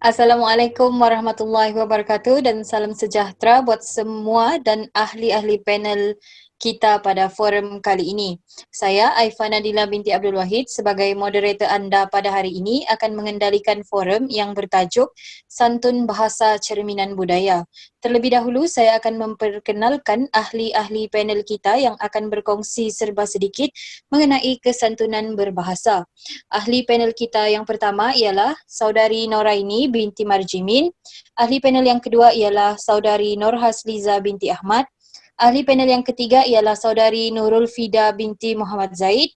Assalamualaikum warahmatullahi wabarakatuh dan salam sejahtera buat semua dan ahli-ahli panel kita pada forum kali ini. Saya Aifah Nadila binti Abdul Wahid sebagai moderator anda pada hari ini akan mengendalikan forum yang bertajuk Santun Bahasa Cerminan Budaya. Terlebih dahulu saya akan memperkenalkan ahli-ahli panel kita yang akan berkongsi serba sedikit mengenai kesantunan berbahasa. Ahli panel kita yang pertama ialah Saudari Noraini binti Marjimin. Ahli panel yang kedua ialah Saudari Nur Hasliza binti Ahmad. Ahli panel yang ketiga ialah Saudari Nurul Fida binti Muhammad Zaid.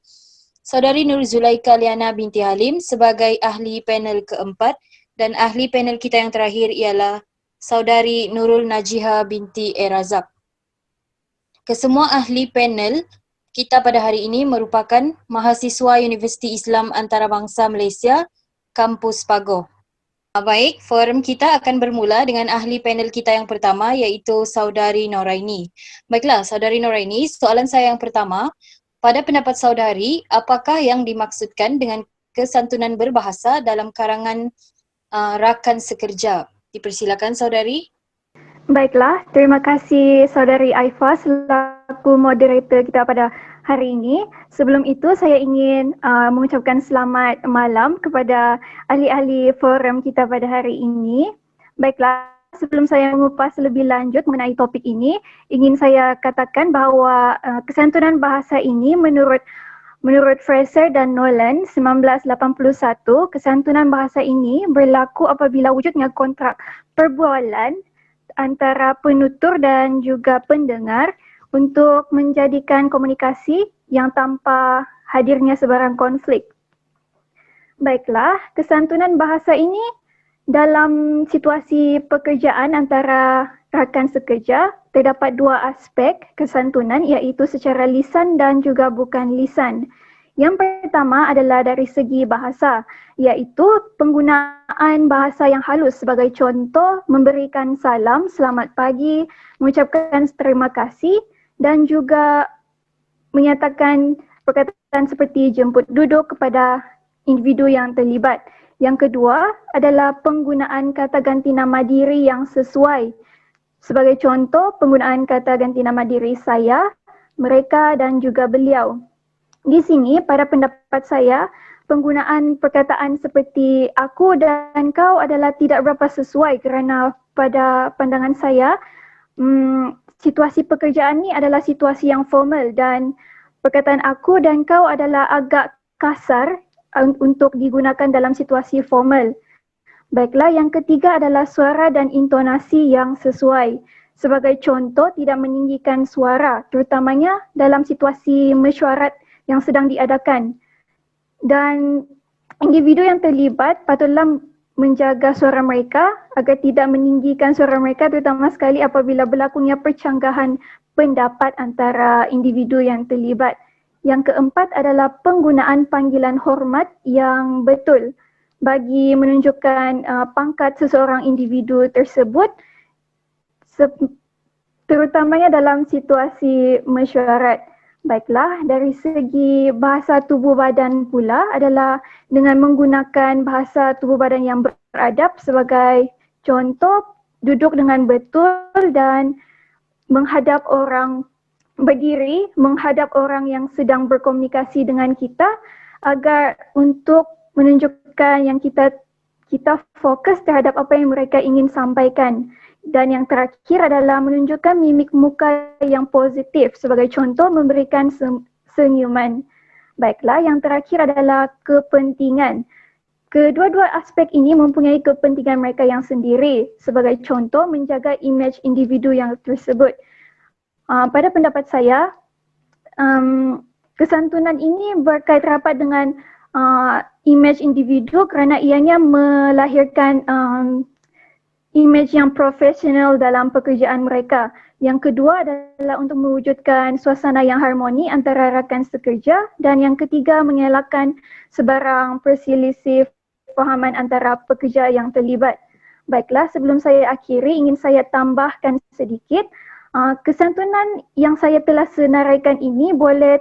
Saudari Nur Zulaika Liana binti Halim sebagai ahli panel keempat, dan ahli panel kita yang terakhir ialah Saudari Nurul Najiha binti Erazak. Kesemua ahli panel kita pada hari ini merupakan mahasiswa Universiti Islam Antarabangsa Malaysia, Kampus Pagoh. Baik, forum kita akan bermula dengan ahli panel kita yang pertama iaitu Saudari Noraini. Baiklah, Saudari Noraini, soalan saya yang pertama, pada pendapat saudari, apakah yang dimaksudkan dengan kesantunan berbahasa dalam karangan rakan sekerja? Dipersilakan saudari. Baiklah, terima kasih Saudari Aifah selaku moderator kita pada hari ini. Sebelum itu saya ingin mengucapkan selamat malam kepada ahli-ahli forum kita pada hari ini. Baiklah, sebelum saya mengupas lebih lanjut mengenai topik ini, ingin saya katakan bahawa kesantunan bahasa ini menurut Fraser dan Nolan 1981, kesantunan bahasa ini berlaku apabila wujudnya kontrak perbualan antara penutur dan juga pendengar untuk menjadikan komunikasi yang tanpa hadirnya sebarang konflik. Baiklah, kesantunan bahasa ini dalam situasi pekerjaan antara rakan sekerja terdapat dua aspek kesantunan iaitu secara lisan dan juga bukan lisan. Yang pertama adalah dari segi bahasa, iaitu penggunaan bahasa yang halus sebagai contoh memberikan salam, selamat pagi, mengucapkan terima kasih dan juga menyatakan perkataan seperti jemput duduk kepada individu yang terlibat. Yang kedua adalah penggunaan kata ganti nama diri yang sesuai. Sebagai contoh, penggunaan kata ganti nama diri saya, mereka dan juga beliau. Di sini, pada pendapat saya, penggunaan perkataan seperti aku dan kau adalah tidak berapa sesuai kerana pada pandangan saya, situasi pekerjaan ni adalah situasi yang formal dan perkataan aku dan kau adalah agak kasar untuk digunakan dalam situasi formal. Baiklah, yang ketiga adalah suara dan intonasi yang sesuai. Sebagai contoh, tidak meninggikan suara, terutamanya dalam situasi mesyuarat yang sedang diadakan. Dan individu yang terlibat patutlah menjaga suara mereka agar tidak meninggikan suara mereka, terutama sekali apabila berlakunya percanggahan pendapat antara individu yang terlibat. Yang keempat adalah penggunaan panggilan hormat yang betul bagi menunjukkan pangkat seseorang individu tersebut, terutamanya dalam situasi mesyuarat. Baiklah, dari segi bahasa tubuh badan pula adalah dengan menggunakan bahasa tubuh badan yang beradab sebagai contoh, duduk dengan betul dan menghadap orang, berdiri menghadap orang yang sedang berkomunikasi dengan kita agar untuk menunjukkan yang kita fokus terhadap apa yang mereka ingin sampaikan. Dan yang terakhir adalah menunjukkan mimik muka yang positif, sebagai contoh memberikan senyuman. Baiklah, yang terakhir adalah kepentingan. Kedua-dua aspek ini mempunyai kepentingan mereka yang sendiri, sebagai contoh menjaga imej individu yang tersebut. Pada pendapat saya, kesantunan ini berkait rapat dengan imej individu kerana ianya melahirkan imej yang profesional dalam pekerjaan mereka. Yang kedua adalah untuk mewujudkan suasana yang harmoni antara rakan sekerja, dan yang ketiga mengelakkan sebarang perselisih fahaman antara pekerja yang terlibat. Baiklah, sebelum saya akhiri ingin saya tambahkan sedikit. Kesantunan yang saya telah senaraikan ini boleh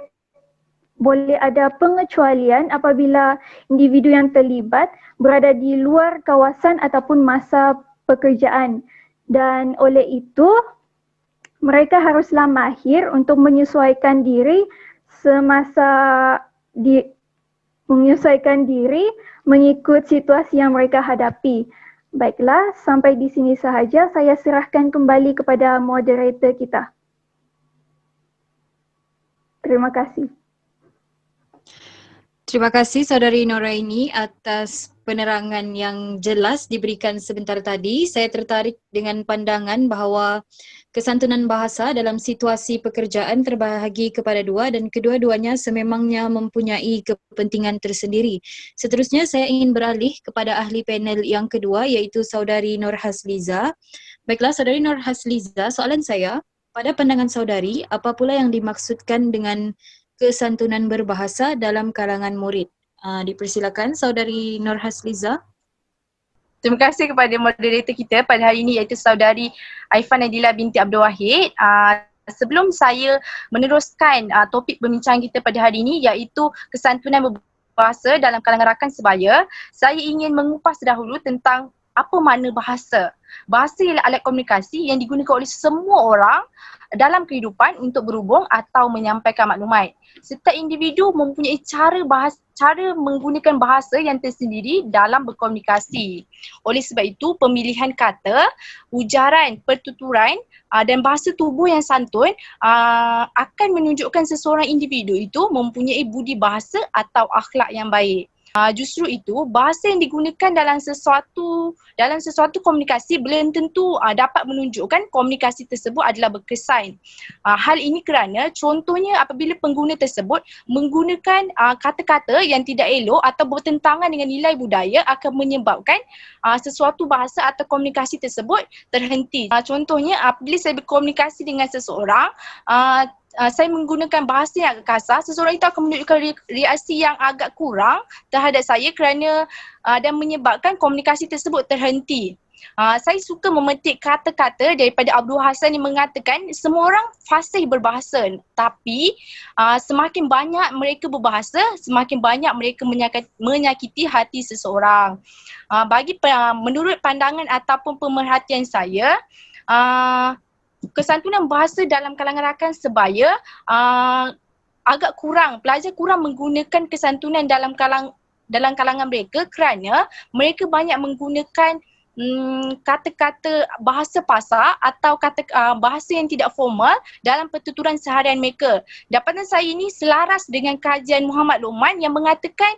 boleh ada pengecualian apabila individu yang terlibat berada di luar kawasan ataupun masa pekerjaan. Dan oleh itu, mereka haruslah mahir untuk menyesuaikan diri semasa menyesuaikan diri mengikut situasi yang mereka hadapi. Baiklah, sampai di sini sahaja. Saya serahkan kembali kepada moderator kita. Terima kasih. Terima kasih Saudari Noraini atas penerangan yang jelas diberikan sebentar tadi. Saya tertarik dengan pandangan bahawa kesantunan bahasa dalam situasi pekerjaan terbahagi kepada dua dan kedua-duanya sememangnya mempunyai kepentingan tersendiri. Seterusnya saya ingin beralih kepada ahli panel yang kedua iaitu Saudari Nur Hasliza. Baiklah Saudari Nur Hasliza, soalan saya, pada pandangan saudari, apa pula yang dimaksudkan dengan kesantunan berbahasa dalam kalangan murid? Dipersilakan Saudari Nur Hasliza. Terima kasih kepada moderator kita pada hari ini iaitu Saudari Aifah Nadila binti Abdul Wahid. Sebelum saya meneruskan topik perbincangan kita pada hari ini iaitu kesantunan berbahasa dalam kalangan rakan sebaya, saya ingin mengupas dahulu tentang apa makna bahasa. Bahasa ialah alat komunikasi yang digunakan oleh semua orang dalam kehidupan untuk berhubung atau menyampaikan maklumat. Setiap individu mempunyai cara menggunakan bahasa yang tersendiri dalam berkomunikasi. Oleh sebab itu, pemilihan kata, ujaran, pertuturan dan bahasa tubuh yang santun akan menunjukkan seseorang individu itu mempunyai budi bahasa atau akhlak yang baik. Justru itu, bahasa yang digunakan dalam sesuatu komunikasi belum tentu dapat menunjukkan komunikasi tersebut adalah berkesan. Hal ini kerana contohnya apabila pengguna tersebut menggunakan kata-kata yang tidak elok atau bertentangan dengan nilai budaya akan menyebabkan sesuatu bahasa atau komunikasi tersebut terhenti. Contohnya apabila saya berkomunikasi dengan seseorang, saya menggunakan bahasa yang agak kasar, seseorang itu akan menunjukkan reaksi yang agak kurang terhadap saya kerana dan menyebabkan komunikasi tersebut terhenti. Saya suka memetik kata-kata daripada Abdul Hasan yang mengatakan semua orang fasih berbahasa, tapi semakin banyak mereka berbahasa, semakin banyak mereka menyakiti hati seseorang. Menurut pandangan ataupun pemerhatian saya, kesantunan bahasa dalam kalangan rakan sebaya agak kurang. Pelajar kurang menggunakan kesantunan dalam kalangan mereka kerana mereka banyak menggunakan kata-kata bahasa pasar atau bahasa yang tidak formal dalam pertuturan seharian mereka. Dapatan saya ini selaras dengan kajian Muhammad Luqman yang mengatakan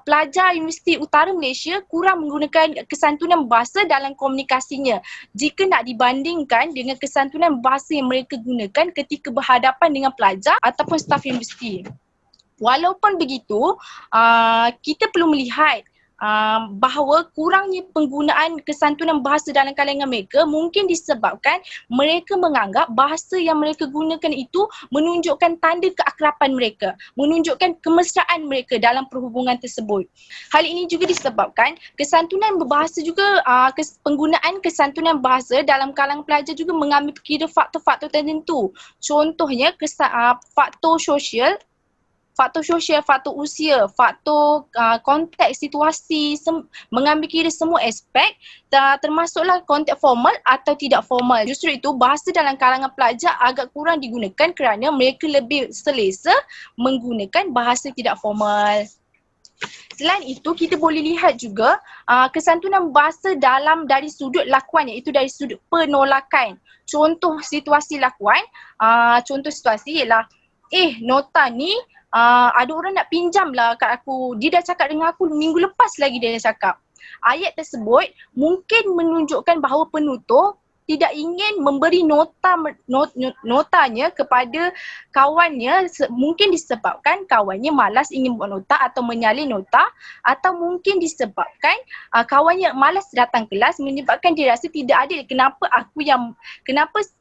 pelajar Universiti Utara Malaysia kurang menggunakan kesantunan bahasa dalam komunikasinya jika nak dibandingkan dengan kesantunan bahasa yang mereka gunakan ketika berhadapan dengan pelajar ataupun staf universiti. Walaupun begitu, kita perlu melihat bahawa kurangnya penggunaan kesantunan bahasa dalam kalangan mereka mungkin disebabkan mereka menganggap bahasa yang mereka gunakan itu menunjukkan tanda keakraban mereka, menunjukkan kemesraan mereka dalam perhubungan tersebut. Hal ini juga disebabkan kesantunan berbahasa juga, penggunaan kesantunan bahasa dalam kalangan pelajar juga mengambil kira faktor-faktor tertentu. Contohnya faktor sosial, faktor usia, faktor konteks situasi, mengambil kira semua aspek termasuklah konteks formal atau tidak formal. Justru itu bahasa dalam kalangan pelajar agak kurang digunakan kerana mereka lebih selesa menggunakan bahasa tidak formal. Selain itu, kita boleh lihat juga kesantunan bahasa dari sudut lakuan, iaitu dari sudut penolakan. Contoh situasi lakuan, contoh situasi ialah nota ni ada orang nak pinjam lah kat aku. Dia dah cakap dengan aku minggu lepas lagi dia dah cakap. Ayat tersebut mungkin menunjukkan bahawa penutur tidak ingin memberi notanya kepada kawannya, mungkin disebabkan kawannya malas ingin buat nota atau menyalin nota, atau mungkin disebabkan kawannya malas datang kelas menyebabkan dia rasa tidak adil. Kenapa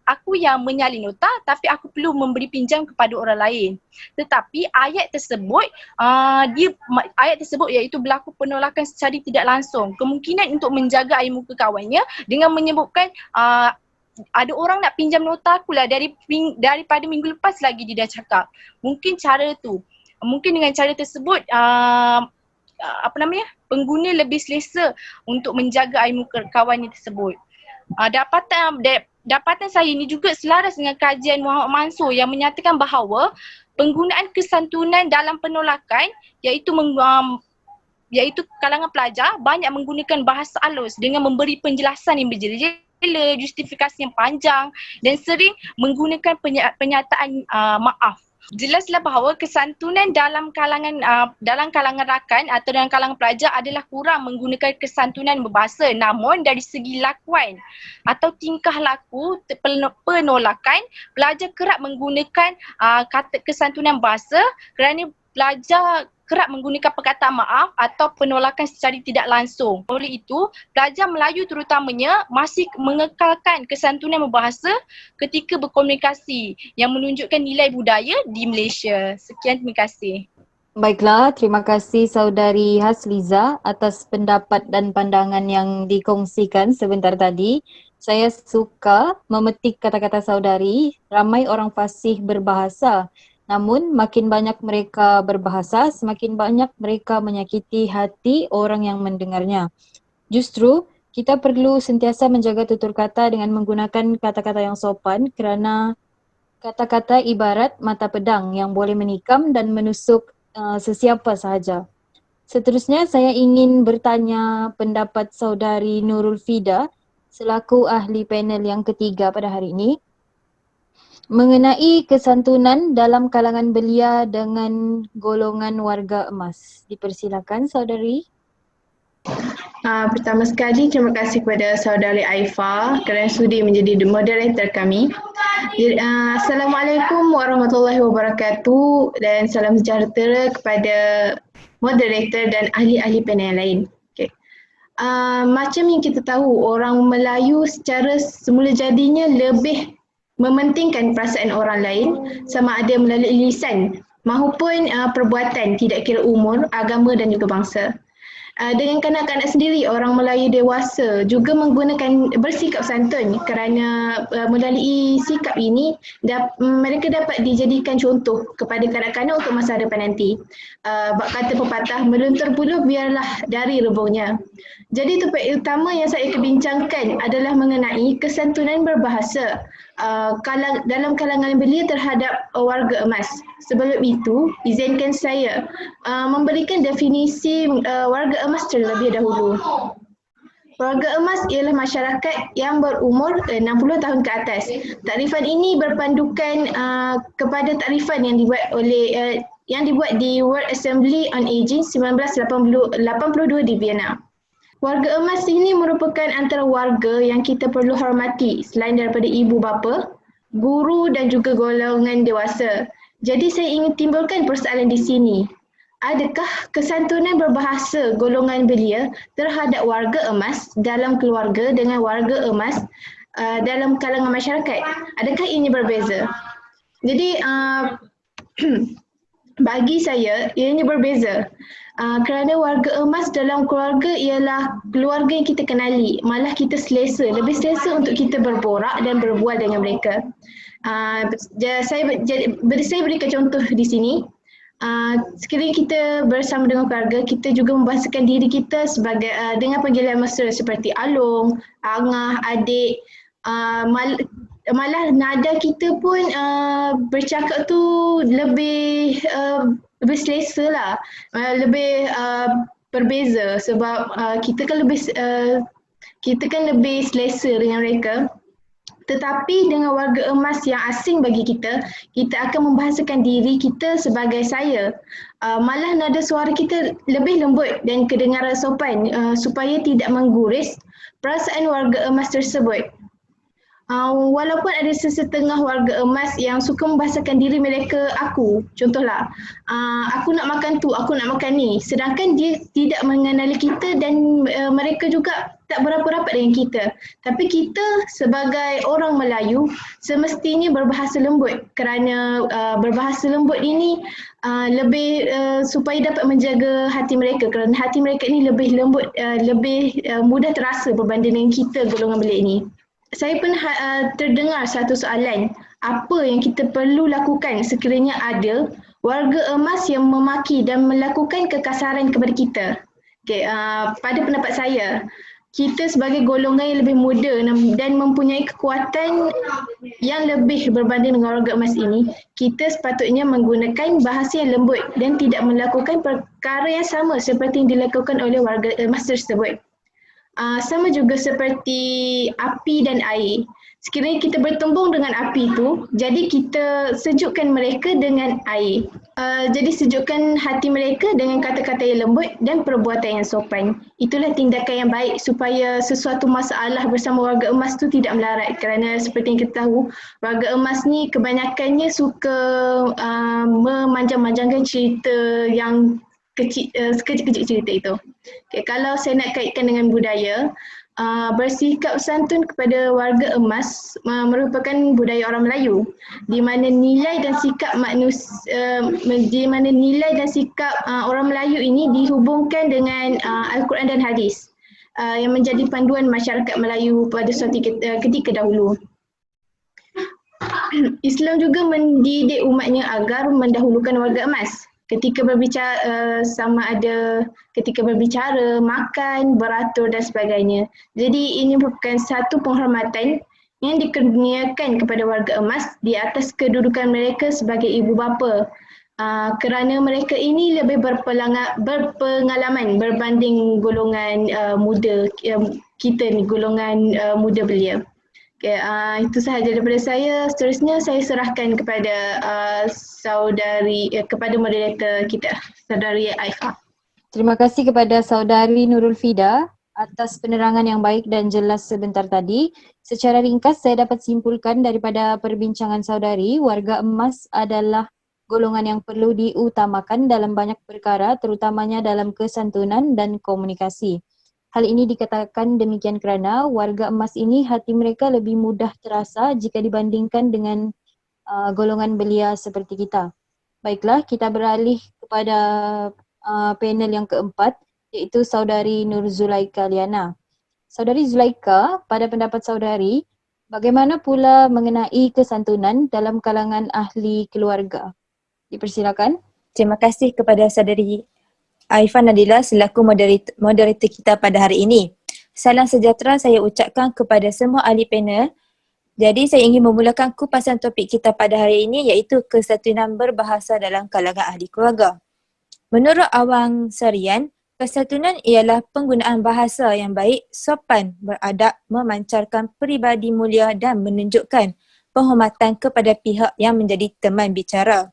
aku yang menyalin nota tapi aku perlu memberi pinjam kepada orang lain. Tetapi ayat tersebut iaitu berlaku penolakan secara tidak langsung. Kemungkinan untuk menjaga air muka kawannya dengan menyebutkan ada orang nak pinjam nota aku lah daripada minggu lepas lagi dia dah cakap. Mungkin cara tu. mungkin dengan cara tersebut pengguna lebih selesa untuk menjaga air muka kawannya tersebut. Dapatan saya ini juga selaras dengan kajian Muhammad Mansur yang menyatakan bahawa penggunaan kesantunan dalam penolakan iaitu kalangan pelajar banyak menggunakan bahasa halus dengan memberi penjelasan yang berjela-jela, justifikasi yang panjang dan sering menggunakan penyataan maaf. Jelaslah bahawa kesantunan dalam kalangan rakan atau dalam kalangan pelajar adalah kurang menggunakan kesantunan berbahasa, namun dari segi lakuan atau tingkah laku penolakan, pelajar kerap menggunakan kata kesantunan bahasa kerana pelajar kerap menggunakan perkataan maaf atau penolakan secara tidak langsung. Oleh itu, pelajar Melayu terutamanya masih mengekalkan kesantunan berbahasa ketika berkomunikasi yang menunjukkan nilai budaya di Malaysia. Sekian, terima kasih. Baiklah, terima kasih Saudari Hasliza atas pendapat dan pandangan yang dikongsikan sebentar tadi. Saya suka memetik kata-kata saudari, ramai orang fasih berbahasa. Namun makin banyak mereka berbahasa, semakin banyak mereka menyakiti hati orang yang mendengarnya. Justru, kita perlu sentiasa menjaga tutur kata dengan menggunakan kata-kata yang sopan kerana kata-kata ibarat mata pedang yang boleh menikam dan menusuk sesiapa sahaja. Seterusnya, saya ingin bertanya pendapat Saudari Nurul Fida selaku ahli panel yang ketiga pada hari ini mengenai kesantunan dalam kalangan belia dengan golongan warga emas. Dipersilakan saudari. Pertama sekali terima kasih kepada saudari Aifa kerana sudi menjadi moderator kami. Assalamualaikum warahmatullahi wabarakatuh dan salam sejahtera kepada moderator dan ahli-ahli panel lain. Okay. Macam yang kita tahu, orang Melayu secara semula jadinya lebih mementingkan perasaan orang lain sama ada melalui lisan maupun perbuatan, tidak kira umur, agama dan juga bangsa. Dengan kanak-kanak sendiri, orang Melayu dewasa juga menggunakan bersikap santun kerana melalui sikap ini mereka dapat dijadikan contoh kepada kanak-kanak untuk masa depan nanti. Bak kata pepatah, meluntur buluh biarlah dari rebungnya. Jadi topik utama yang saya kebincangkan adalah mengenai kesantunan berbahasa dalam kalangan belia terhadap warga emas. Sebelum itu, izinkan saya memberikan definisi warga emas terlebih dahulu. Warga emas ialah masyarakat yang berumur 60 tahun ke atas. Takrifan ini berpandukan kepada takrifan yang dibuat di World Assembly on Aging 1982 di Vienna. Warga emas ini merupakan antara warga yang kita perlu hormati selain daripada ibu bapa, guru dan juga golongan dewasa. Jadi saya ingin timbulkan persoalan di sini. Adakah kesantunan berbahasa golongan belia terhadap warga emas dalam keluarga dengan warga emas dalam kalangan masyarakat? Adakah ini berbeza? Jadi bagi saya ianya berbeza. Kerana warga emas dalam keluarga ialah keluarga yang kita kenali, malah kita selesa, lebih selesa untuk kita berborak dan berbual dengan mereka. Saya berikan contoh di sini. Sekiranya kita bersama dengan keluarga, kita juga membahasakan diri kita sebagai dengan panggilan mesra seperti alung, angah, adik. Malah nada kita pun bercakap tu lebih selesa lah, lebih berbeza sebab kita kan lebih selesa dengan mereka. Tetapi dengan warga emas yang asing bagi kita, kita akan membahasakan diri kita sebagai saya. Malah nada suara kita lebih lembut dan kedengaran sopan supaya tidak mengguris perasaan warga emas tersebut. Walaupun ada sesetengah warga emas yang suka membahasakan diri mereka aku, contohlah, aku nak makan tu, aku nak makan ni, sedangkan dia tidak mengenali kita dan mereka juga tak berapa rapat dengan kita. Tapi kita sebagai orang Melayu semestinya berbahasa lembut kerana berbahasa lembut ini lebih supaya dapat menjaga hati mereka kerana hati mereka ini lebih lembut, lebih mudah terasa berbanding dengan kita golongan belia ini. Saya pernah terdengar satu soalan, apa yang kita perlu lakukan sekiranya ada warga emas yang memaki dan melakukan kekasaran kepada kita. Pada pendapat saya, kita sebagai golongan yang lebih muda dan mempunyai kekuatan yang lebih berbanding dengan warga emas ini, kita sepatutnya menggunakan bahasa yang lembut dan tidak melakukan perkara yang sama seperti yang dilakukan oleh warga emas tersebut. Sama juga seperti api dan air. Sekiranya kita bertumbung dengan api itu, jadi kita sejukkan mereka dengan air. Jadi sejukkan hati mereka dengan kata-kata yang lembut dan perbuatan yang sopan. Itulah tindakan yang baik supaya sesuatu masalah bersama warga emas tu tidak melarat. Kerana seperti yang kita tahu, warga emas ni kebanyakannya suka memanjang-manjangkan cerita yang kecil, sekecil-kecil cerita itu. Kalau saya nak kaitkan dengan budaya, bersikap santun kepada warga emas merupakan budaya orang Melayu, di mana nilai dan sikap orang Melayu ini dihubungkan dengan Al-Quran dan hadis yang menjadi panduan masyarakat Melayu pada suatu ketika dahulu. Islam juga mendidik umatnya agar mendahulukan warga emas ketika berbicara, ketika berbicara, makan, beratur dan sebagainya. Jadi ini merupakan satu penghormatan yang dikurniakan kepada warga emas di atas kedudukan mereka sebagai ibu bapa. Kerana mereka ini lebih berpengalaman berbanding golongan muda kita ni, golongan muda belia. Itu sahaja daripada saya. Seterusnya saya serahkan kepada kepada moderator kita, Saudari Aifa. Terima kasih kepada Saudari Nurul Fida atas penerangan yang baik dan jelas sebentar tadi. Secara ringkas saya dapat simpulkan daripada perbincangan saudari, warga emas adalah golongan yang perlu diutamakan dalam banyak perkara, terutamanya dalam kesantunan dan komunikasi. Hal ini dikatakan demikian kerana warga emas ini hati mereka lebih mudah terasa jika dibandingkan dengan golongan belia seperti kita. Baiklah, kita beralih kepada panel yang keempat, iaitu Saudari Nur Zulaika Liana. Saudari Zulaika, pada pendapat saudari, bagaimana pula mengenai kesantunan dalam kalangan ahli keluarga? Dipersilakan. Terima kasih kepada Saudari Aifa Nadila selaku moderator kita pada hari ini. Salam sejahtera saya ucapkan kepada semua ahli panel. Jadi saya ingin memulakan kupasan topik kita pada hari ini iaitu kesantunan berbahasa dalam kalangan ahli keluarga. Menurut Awang Sarian, kesantunan ialah penggunaan bahasa yang baik, sopan, beradab, memancarkan peribadi mulia dan menunjukkan penghormatan kepada pihak yang menjadi teman bicara.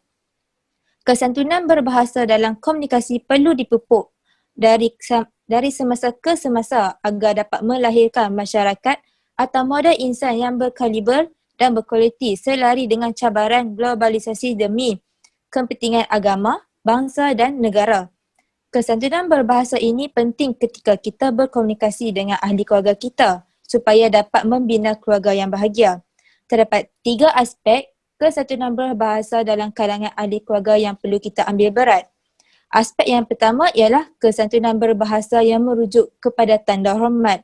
Kesantunan berbahasa dalam komunikasi perlu dipupuk dari semasa ke semasa agar dapat melahirkan masyarakat atau model insan yang berkaliber dan berkualiti selari dengan cabaran globalisasi demi kepentingan agama, bangsa dan negara. Kesantunan berbahasa ini penting ketika kita berkomunikasi dengan ahli keluarga kita supaya dapat membina keluarga yang bahagia. Terdapat 3 aspek kesantunan berbahasa dalam kalangan ahli keluarga yang perlu kita ambil berat. Aspek yang pertama ialah kesantunan berbahasa yang merujuk kepada tanda hormat.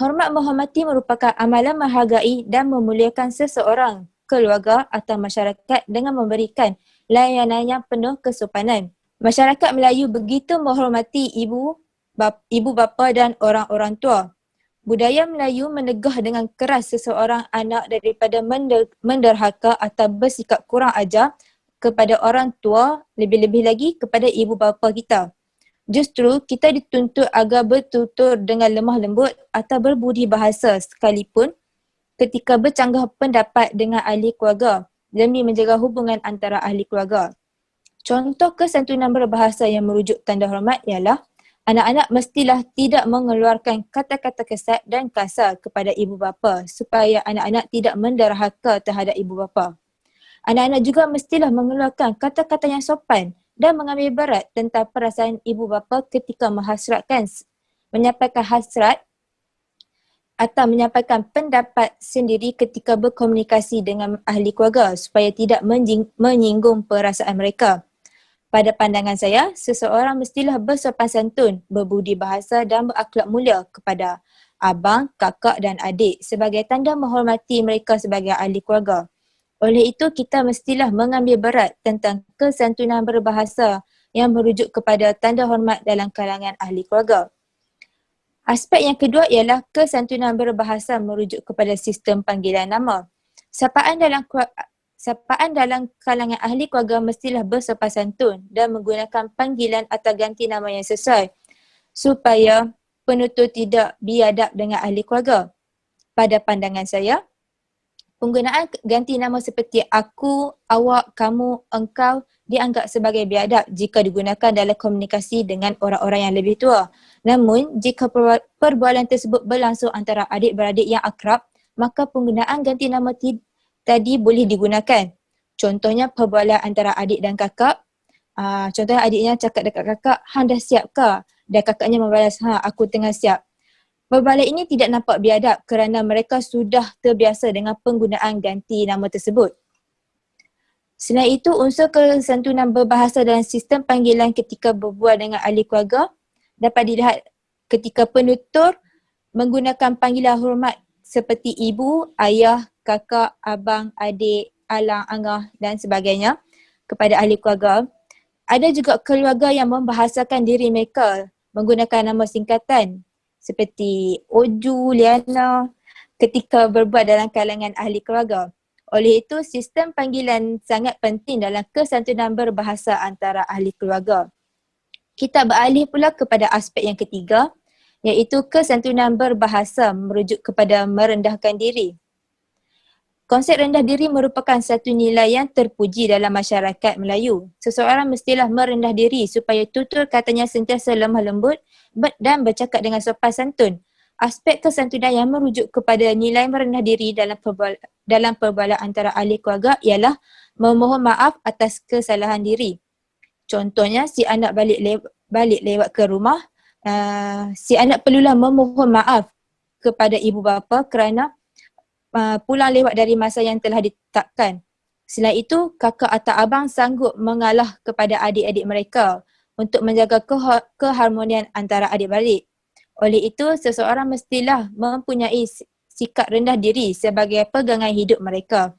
Hormat menghormati merupakan amalan menghargai dan memuliakan seseorang, keluarga atau masyarakat dengan memberikan layanan yang penuh kesopanan. Masyarakat Melayu begitu menghormati ibu bapa dan orang-orang tua. Budaya Melayu menegah dengan keras seseorang anak daripada menderhaka atau bersikap kurang ajar kepada orang tua, lebih-lebih lagi kepada ibu bapa kita. Justru kita dituntut agar bertutur dengan lemah lembut atau berbudi bahasa sekalipun ketika bercanggah pendapat dengan ahli keluarga demi menjaga hubungan antara ahli keluarga. Contoh kesantunan berbahasa yang merujuk tanda hormat ialah anak-anak mestilah tidak mengeluarkan kata-kata kesat dan kasar kepada ibu bapa supaya anak-anak tidak menderhaka terhadap ibu bapa. Anak-anak juga mestilah mengeluarkan kata-kata yang sopan dan mengambil berat tentang perasaan ibu bapa ketika menyampaikan hasrat atau menyampaikan pendapat sendiri ketika berkomunikasi dengan ahli keluarga supaya tidak menyinggung perasaan mereka. Pada pandangan saya, seseorang mestilah bersopan santun, berbudi bahasa dan berakhlak mulia kepada abang, kakak dan adik sebagai tanda menghormati mereka sebagai ahli keluarga. Oleh itu, kita mestilah mengambil berat tentang kesantunan berbahasa yang merujuk kepada tanda hormat dalam kalangan ahli keluarga. Aspek yang kedua ialah kesantunan berbahasa merujuk kepada sistem panggilan nama. Sapaan dalam kalangan ahli keluarga mestilah bersopan santun dan menggunakan panggilan atau ganti nama yang sesuai supaya penutur tidak biadab dengan ahli keluarga. Pada pandangan saya, penggunaan ganti nama seperti aku, awak, kamu, engkau dianggap sebagai biadab jika digunakan dalam komunikasi dengan orang-orang yang lebih tua. Namun, jika perbualan tersebut berlangsung antara adik-beradik yang akrab, maka penggunaan ganti nama tadi boleh digunakan. Contohnya perbualan antara adik dan kakak. Contohnya adiknya cakap dekat kakak, hang dah siap ke? Dan kakaknya membalas, aku tengah siap. Perbualan ini tidak nampak biadab kerana mereka sudah terbiasa dengan penggunaan ganti nama tersebut. Selain itu, unsur kesantunan berbahasa dalam sistem panggilan ketika berbual dengan ahli keluarga dapat dilihat ketika penutur menggunakan panggilan hormat seperti ibu, ayah, kakak, abang, adik, alang, angah dan sebagainya kepada ahli keluarga. Ada juga keluarga yang membahasakan diri mereka menggunakan nama singkatan seperti Oju, Liana ketika berbual dalam kalangan ahli keluarga. Oleh itu, sistem panggilan sangat penting dalam kesantunan berbahasa antara ahli keluarga. Kita beralih pula kepada aspek yang ketiga, iaitu kesantunan berbahasa merujuk kepada merendahkan diri. Konsep rendah diri merupakan satu nilai yang terpuji dalam masyarakat Melayu. Seseorang mestilah merendah diri supaya tutur katanya sentiasa lemah lembut dan bercakap dengan sopan santun. Aspek kesantunan yang merujuk kepada nilai merendah diri dalam perbualan antara ahli keluarga ialah memohon maaf atas kesalahan diri. Contohnya, si anak balik lewat ke rumah, si anak perlulah memohon maaf kepada ibu bapa kerana pulang lewat dari masa yang telah ditetapkan. Selain itu, kakak atau abang sanggup mengalah kepada adik-adik mereka untuk menjaga keharmonian antara adik-beradik. Oleh itu, seseorang mestilah mempunyai sikap rendah diri sebagai pegangan hidup mereka.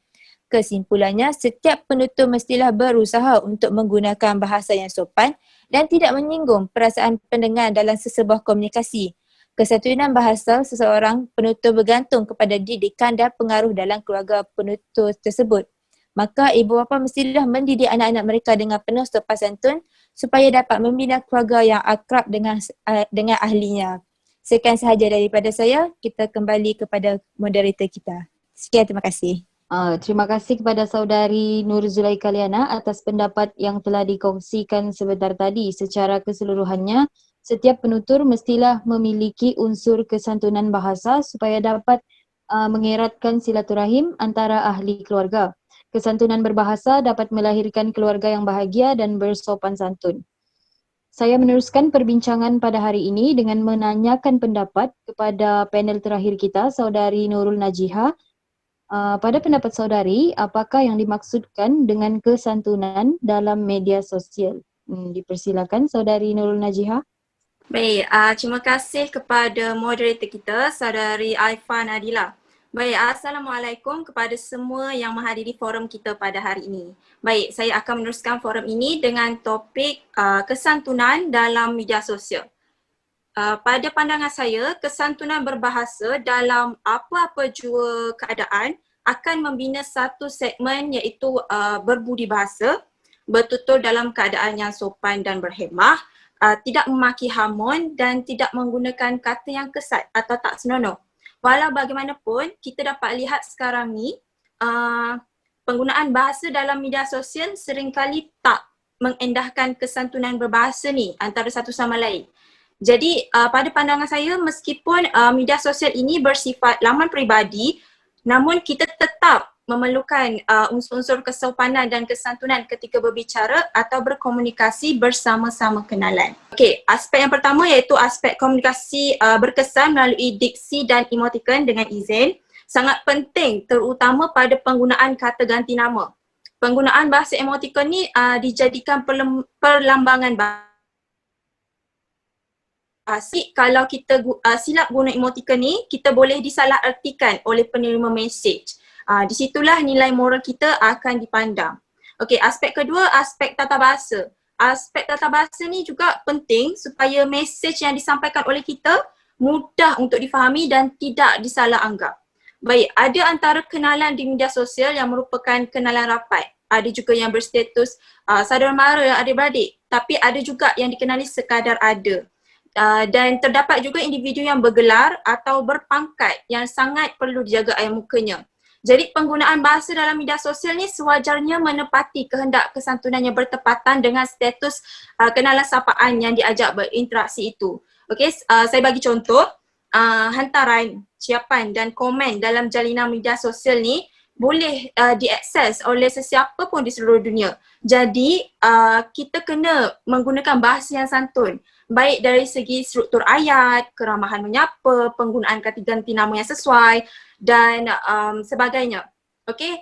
Kesimpulannya, setiap penutur mestilah berusaha untuk menggunakan bahasa yang sopan dan tidak menyinggung perasaan pendengar dalam sesebuah komunikasi. Kesantunan bahasa seseorang penutur bergantung kepada didikan dan pengaruh dalam keluarga penutur tersebut. Maka ibu bapa mestilah mendidik anak-anak mereka dengan penuh sopan santun supaya dapat membina keluarga yang akrab dengan ahlinya. Sekian sahaja daripada saya. Kita kembali kepada moderator kita. Sekian, terima kasih. Terima kasih kepada saudari Nur Zulaika Liana atas pendapat yang telah dikongsikan sebentar tadi. Secara keseluruhannya, setiap penutur mestilah memiliki unsur kesantunan bahasa supaya dapat mengeratkan silaturahim antara ahli keluarga. Kesantunan berbahasa dapat melahirkan keluarga yang bahagia dan bersopan santun. Saya meneruskan perbincangan pada hari ini dengan menanyakan pendapat kepada panel terakhir kita, saudari Nurul Najiha. Pada pendapat saudari, apakah yang dimaksudkan dengan kesantunan dalam media sosial? Dipersilakan saudari Nurul Najiha. Baik, terima kasih kepada moderator kita, saudari Aifa Nadila. Baik, Assalamualaikum kepada semua yang menghadiri forum kita pada hari ini. Baik, saya akan meneruskan forum ini dengan topik kesantunan dalam media sosial. Pada pandangan saya, kesantunan berbahasa dalam apa-apa jua keadaan akan membina satu segmen iaitu berbudi bahasa, bertutur dalam keadaan yang sopan dan berhemah, tidak memaki hamun dan tidak menggunakan kata yang kesat atau tak senonoh. Walau bagaimanapun, kita dapat lihat sekarang ni penggunaan bahasa dalam media sosial seringkali tak mengendahkan kesantunan berbahasa ni antara satu sama lain. Jadi pada pandangan saya, meskipun media sosial ini bersifat laman peribadi, namun kita tetap memerlukan unsur-unsur kesopanan dan kesantunan ketika berbicara atau berkomunikasi bersama-sama kenalan. Okey, aspek yang pertama iaitu aspek komunikasi berkesan melalui diksi dan emotikon dengan izin. Sangat penting terutama pada penggunaan kata ganti nama. Penggunaan bahasa emotikon ni dijadikan perlambangan bahasa. Kalau kita silap guna emotikon ni, kita boleh disalahartikan oleh penerima mesej. Di situlah nilai moral kita akan dipandang. Okey, aspek kedua, aspek tata bahasa. Aspek tata bahasa ni juga penting supaya mesej yang disampaikan oleh kita mudah untuk difahami dan tidak disalah anggap. Baik, ada antara kenalan di media sosial yang merupakan kenalan rapat. Ada juga yang berstatus saudara mara adik-beradik, tapi ada juga yang dikenali sekadar ada. Dan terdapat juga individu yang bergelar atau berpangkat yang sangat perlu dijaga air mukanya. Jadi penggunaan bahasa dalam media sosial ni sewajarnya menepati kehendak kesantunan yang bertepatan dengan status kenalan sapaan yang diajak berinteraksi itu. Okey, saya bagi contoh. Hantaran, ciapan dan komen dalam jalinan media sosial ni boleh diakses oleh sesiapa pun di seluruh dunia. Jadi kita kena menggunakan bahasa yang santun, baik dari segi struktur ayat, keramahan menyapa, penggunaan kata ganti nama yang sesuai dan sebagainya. Okey,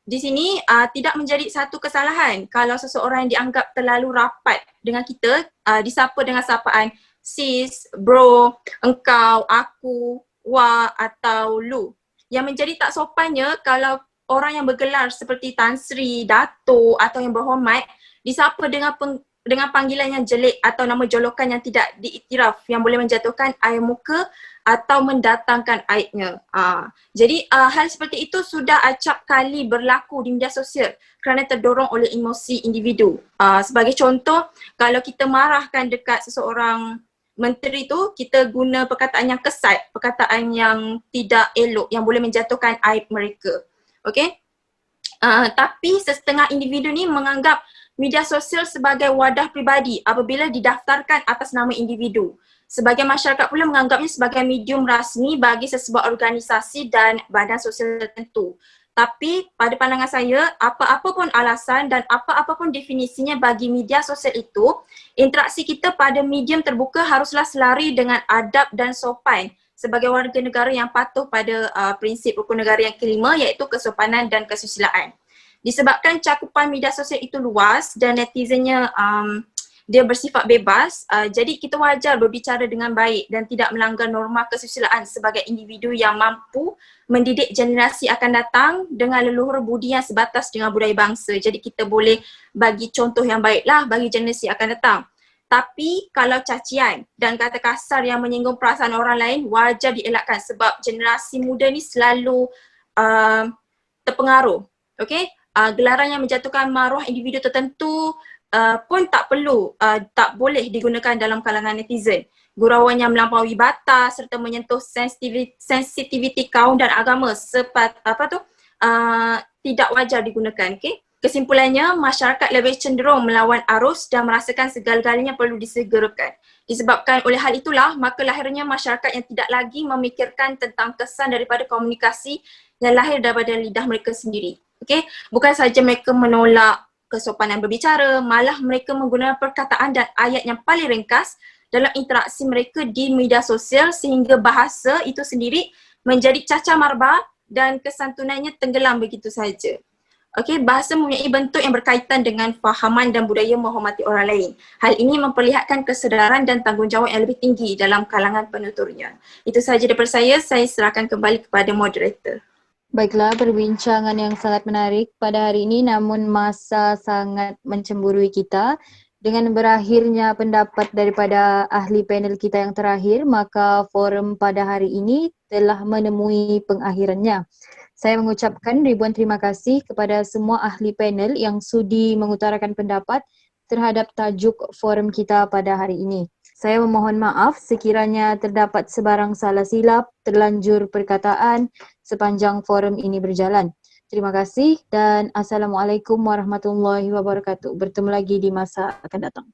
di sini tidak menjadi satu kesalahan kalau seseorang yang dianggap terlalu rapat dengan kita disapa dengan sapaan sis, bro, engkau, aku, wa atau lu. Yang menjadi tak sopannya kalau orang yang bergelar seperti Tan Sri, Dato' atau yang berhormat disapa dengan panggilan yang jelek atau nama jolokan yang tidak diiktiraf yang boleh menjatuhkan air muka atau mendatangkan aibnya. Jadi hal seperti itu sudah acap kali berlaku di media sosial kerana terdorong oleh emosi individu. Sebagai contoh, kalau kita marahkan dekat seseorang menteri tu, kita guna perkataan yang kesat, perkataan yang tidak elok yang boleh menjatuhkan aib mereka. Okey? Tapi setengah individu ni menganggap media sosial sebagai wadah peribadi apabila didaftarkan atas nama individu. Sebagian masyarakat pula menganggapnya sebagai medium rasmi bagi sesebuah organisasi dan badan sosial tertentu. Tapi pada pandangan saya, apa-apa pun alasan dan apa-apa pun definisinya bagi media sosial itu, interaksi kita pada medium terbuka haruslah selari dengan adab dan sopan sebagai warga negara yang patuh pada prinsip rukun negara yang kelima, iaitu kesopanan dan kesusilaan. Disebabkan cakupan media sosial itu luas dan netizennya dia bersifat bebas, jadi kita wajar berbicara dengan baik dan tidak melanggar norma kesusilaan sebagai individu yang mampu mendidik generasi akan datang dengan leluhur budi yang sebatas dengan budaya bangsa. Jadi kita boleh bagi contoh yang baiklah bagi generasi akan datang. Tapi kalau cacian dan kata kasar yang menyinggung perasaan orang lain wajar dielakkan sebab generasi muda ni selalu terpengaruh. Okey? Gelaran yang menjatuhkan maruah individu tertentu pun tak boleh digunakan dalam kalangan netizen. Gurauan yang melampaui batas serta menyentuh sensitiviti kaum dan agama tidak wajar digunakan. Okay? Kesimpulannya, masyarakat lebih cenderung melawan arus dan merasakan segala-galanya perlu disegerakan. Disebabkan oleh hal itulah, maka lahirnya masyarakat yang tidak lagi memikirkan tentang kesan daripada komunikasi yang lahir daripada lidah mereka sendiri. Okay? Bukan sahaja mereka menolak kesopanan berbicara, malah mereka menggunakan perkataan dan ayat yang paling ringkas dalam interaksi mereka di media sosial sehingga bahasa itu sendiri menjadi cacah marba dan kesantunannya tenggelam begitu saja. Okey, bahasa mempunyai bentuk yang berkaitan dengan fahaman dan budaya menghormati orang lain. Hal ini memperlihatkan kesedaran dan tanggungjawab yang lebih tinggi dalam kalangan penuturnya. Itu sahaja daripada saya serahkan kembali kepada moderator. Baiklah, perbincangan yang sangat menarik pada hari ini, namun masa sangat mencemburui kita. Dengan berakhirnya pendapat daripada ahli panel kita yang terakhir, maka forum pada hari ini telah menemui pengakhirannya. Saya mengucapkan ribuan terima kasih kepada semua ahli panel yang sudi mengutarakan pendapat terhadap tajuk forum kita pada hari ini. Saya memohon maaf sekiranya terdapat sebarang salah silap, terlanjur perkataan sepanjang forum ini berjalan. Terima kasih dan Assalamualaikum warahmatullahi wabarakatuh. Bertemu lagi di masa akan datang.